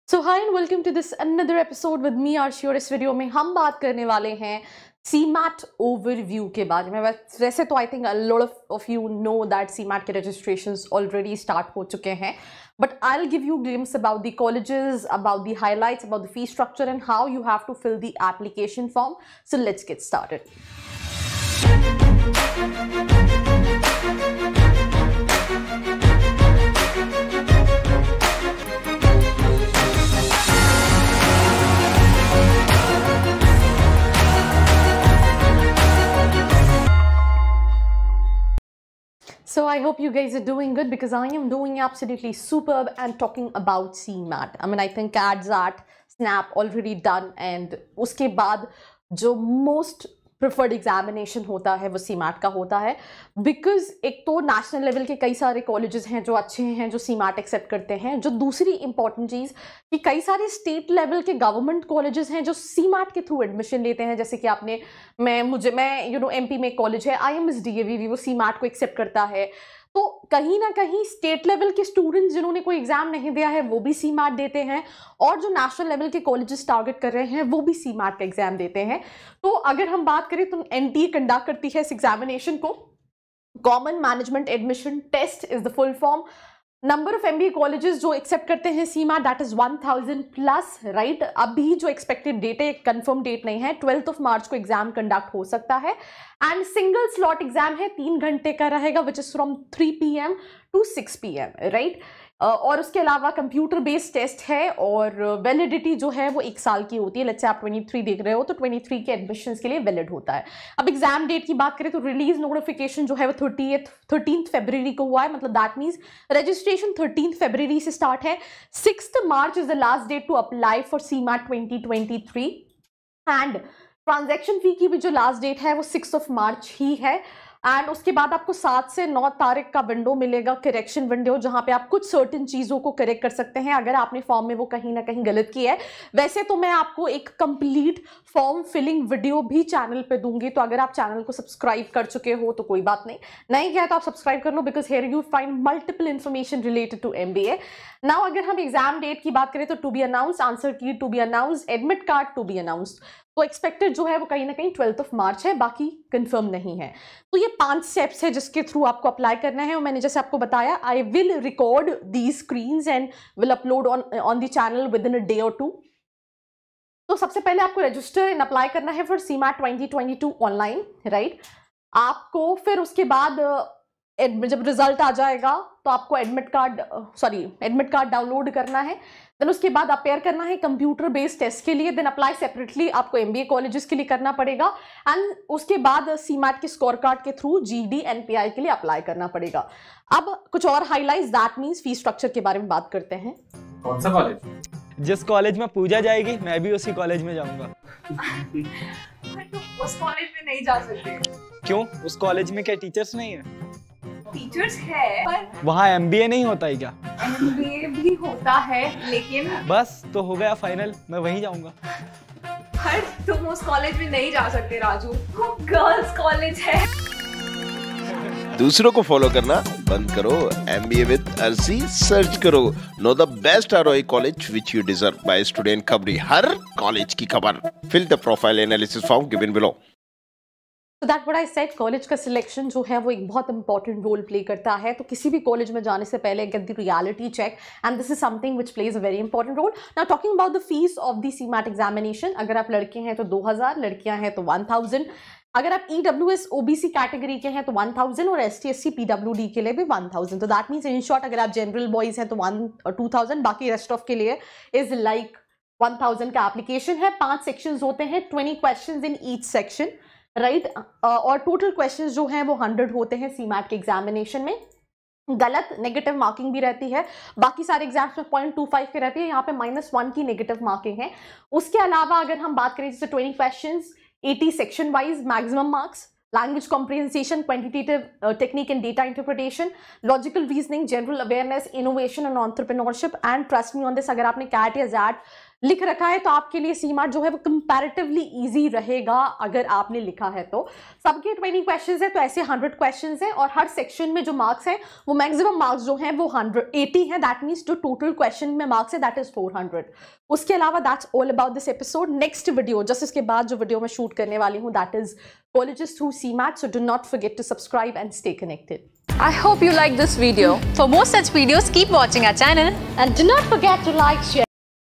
So hi and welcome to this another episode with me Arshi. और इस video में हम बात करने वाले हैं सीमैट ओवरव्यू के बारे में। वैसे तो I think a lot of you know that CMAT के रजिस्ट्रेशंस ऑलरेडी स्टार्ट हो चुके हैं, but I will give you glimpse about the colleges, about the highlights, about the fee structure and how you have to fill the application form. So let's get started. So I hope you guys are doing good because I am doing absolutely superb and talking about CMAT. I mean, I think CADSAT, SNAP already done, and उसके बाद जो most preferred examination होता है वो CMAT का होता है, because एक तो नेशनल लेवल के कई सारे कॉलेजेस हैं जो अच्छे हैं, जो CMAT एक्सेप्ट करते हैं। जो दूसरी इंपॉर्टेंट चीज़ कि कई सारे स्टेट लेवल के गवर्नमेंट कॉलेजेस हैं जो CMAT के थ्रू एडमिशन लेते हैं। जैसे कि आपने मैं MP में एक कॉलेज है IMSDAV, वो CMAT को एक्सेप्ट करता है। तो कहीं ना कहीं स्टेट लेवल के स्टूडेंट्स जिन्होंने कोई एग्जाम नहीं दिया है वो भी CMAT देते हैं, और जो नेशनल लेवल के कॉलेजेस टारगेट कर रहे हैं वो भी CMAT का एग्जाम देते हैं। तो अगर हम बात करें तो NTA कंडक्ट करती है इस एग्जामिनेशन को। Common management admission test is the full form. Number of MBA colleges जो एक्सेप्ट करते हैं CMAT that is 1000 plus, right. अभी जो एक्सपेक्टेड डेट है, कंफर्म डेट नहीं है, 12 मार्च को एग्जाम कंडक्ट हो सकता है। एंड सिंगल स्लॉट एग्जाम है, 3 घंटे का रहेगा, which is from 3 PM to 6 PM, right. और उसके अलावा कंप्यूटर बेस्ड टेस्ट है, और वैलिडिटी जो है वो 1 साल की होती है। लेट्स से आप 23 देख रहे हो तो 23 के एडमिशन्स के लिए वैलिड होता है। अब एग्जाम डेट की बात करें तो रिलीज नोटिफिकेशन जो है वो 13 फरवरी को हुआ है, मतलब दैट मीन्स रजिस्ट्रेशन 13 फरवरी से स्टार्ट है। 6 March is the last date to apply for CMAT 2023, and transaction fee की भी जो लास्ट डेट है वो 6 मार्च ही है। एंड उसके बाद आपको 7 से 9 तारीख का विंडो मिलेगा, करेक्शन विंडो, जहां पे आप कुछ सर्टेन चीज़ों को करेक्ट कर सकते हैं अगर आपने फॉर्म में वो कहीं ना कहीं गलत की है। वैसे तो मैं आपको एक कंप्लीट फॉर्म फिलिंग वीडियो भी चैनल पे दूंगी, तो अगर आप चैनल को सब्सक्राइब कर चुके हो तो कोई बात नहीं किया तो आप सब्सक्राइब कर लो, because here you find multiple information related to MBA। Now अगर हम एग्जाम डेट की बात करें तो to be announced, answer key to be announced, admit card to be announced. तो एक्सपेक्टेड जो है वो कहीं ना कहीं 12 मार्च है, बाकी कंफर्म नहीं है। तो ये 5 स्टेप्स है जिसके थ्रू आपको अप्लाई करना है, और मैंने जैसे आपको बताया I will record the screens and will upload on the channel with in a day और 2। तो सबसे पहले आपको रजिस्टर एंड अप्लाई करना है फॉर CMAT 2022 ऑनलाइन, राइट। आपको फिर उसके बाद जब रिजल्ट आ जाएगा तो आपको एडमिट कार्ड डाउनलोड करना है। देन उसके बाद अपेयर करना है कंप्यूटर बेस्ड टेस्ट के लिए। देन अप्लाई सेपरेटली आपको MBA कॉलेजेस के लिए करना पड़ेगा, एंड उसके बाद CMAT के स्कोर कार्ड के थ्रू GD NPI के लिए अप्लाई करना पड़ेगा। अब कुछ और highlights, that means fee structure के बारे में बात करते हैं। कौन सा कॉलेज? जिस कॉलेज में पूजा जाएगी मैं भी उसी कॉलेज में जाऊंगा। उस कॉलेज में नहीं जा सकते। क्यों? उस कॉलेज में क्या टीचर्स नहीं है? टीचर्स है पर वहाँ MBA नहीं होता है क्या? MBA भी होता है, लेकिन बस तो हो गया फाइनल, मैं वहीं जाऊंगा। पर तुम उस कॉलेज में नहीं जा सकते राजू, वो गर्ल्स कॉलेज है। दूसरों को फॉलो करना बंद करो, MBA विद अर्शी सर्च करो। Know the best ROI college which you deserve by student खबरी। हर कॉलेज की खबर। Fill the profile analysis form given below. तो that what I said, college का सिलेक्शन जो है वो एक बहुत इंपॉर्टेंट रोल प्ले करता है। तो किसी भी कॉलेज में जाने से पहले get the reality check, and this is something which plays a very important role. Now talking about the fees of the CMAT examination, अगर आप लड़के हैं तो 2000, लड़कियां हैं तो 1000। अगर आप EWS OBC कैटेगरी के हैं तो 1000, और ST SC PWD के लिए भी 1000। तो दैट मीन्स इन शॉर्ट अगर आप जनरल बॉयज हैं तो 2000, बाकी रेस्ट ऑफ के लिए इज लाइक 1000 का एप्लीकेशन है। 5 सेक्शंस होते हैं, 20 questions in each section, right. और टोटल क्वेश्चंस जो हैं वो 100 होते हैं CMAT के एग्जामिनेशन में। गलत नेगेटिव मार्किंग भी रहती है, बाकी सारे एग्जाम्स में 0.25 के रहती है, यहाँ पे -1 की नेगेटिव मार्किंग है। उसके अलावा अगर हम बात करें जैसे 20 questions, 80 section wise maximum marks, language comprehension, quantitative technique and data interpretation, logical reasoning, general awareness, innovation and entrepreneurship, and trust me on this, अगर आपने CAT या ZAT लिख रखा है तो आपके लिए सीमार्ट जो है वो कंपैरेटिवली इजी रहेगा अगर आपने लिखा है तो। सबके 20 क्वेश्चंस है तो ऐसे 100 क्वेश्चंस हैं और हर सेक्शन में जो मार्क्स हैं वो मैक्सिमम मार्क्स जो हैं वो 180 है। दैट मीन्स जो टोटल क्वेश्चन में मार्क्स है दैट इज 400। उसके अलावा that's all about this episode. Next video just इसके बाद जो वीडियो मैं शूट करने वाली हूँ that is colleges through CMAT, so do not forget to subscribe and stay connected. I hope you like this video. For more such videos, keep watching our channel. And do not forget to like, share